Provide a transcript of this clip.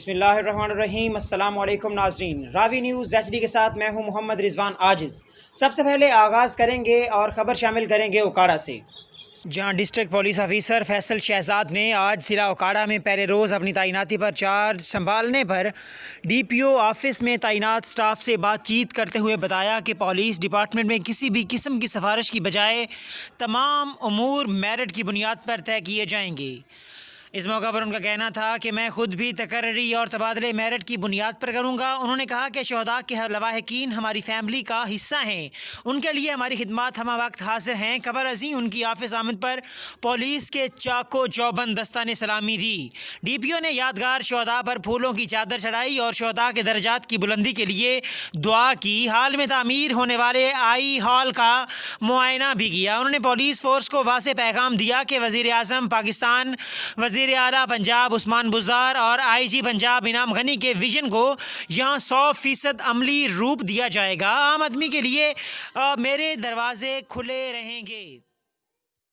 بسم اللہ الرحمن الرحیم۔ السلام علیکم ناظرین، راوی نیوز ایچ ڈی کے ساتھ میں ہوں محمد رضوان عاجز۔ سب سے پہلے آغاز کریں گے اور خبر شامل کریں گے اوکاڑا سے، جہاں district police officer Faisal Shahzad نے آج ضلع اوکاڑا میں پہلے روز اپنی تعیناتی پر چارج سنبھالنے پر ڈی پی او آفس میں تعینات سٹاف سے بات چیت کرتے ہوئے بتایا کہ پولیس ڈپارٹمنٹ میں کسی بھی قسم کی سفارش کی بجائے تمام امور میرٹ کی بنیاد پر طے کیے جائیں گے۔ اس موقع پر ان کا کہنا تھا کہ میں خود بھی تقرری اور تبادلے میرٹ کی بنیاد پر کروں گا۔ انہوں نے کہا کہ شہداء کے لواحقین ہماری فیملی کا حصہ ہیں، ان کے لیے ہماری خدمات ہمہ وقت حاضر ہیں۔ خبر ازیں ان کی آفس آمد پر پولیس کے چاقو چوبند دستہ نے سلامی دی۔ ڈی پی او نے یادگار شہداء پر پھولوں کی چادر چڑھائی اور شہداء کے درجات کی بلندی کے لیے دعا کی۔ حال میں تعمیر ہونے والے آئی ہال کا معائنہ بھی کیا۔ انہوں نے پولیس فورس کو واضح پیغام دیا کہ وزیر اعظم پاکستان، وزیر اعلیٰ پنجاب عثمان بزدار اور آئی جی پنجاب انعام غنی کے ویژن کو یہاں 100% عملی روپ دیا جائے گا۔ عام آدمی کے لیے میرے دروازے کھلے رہیں گے۔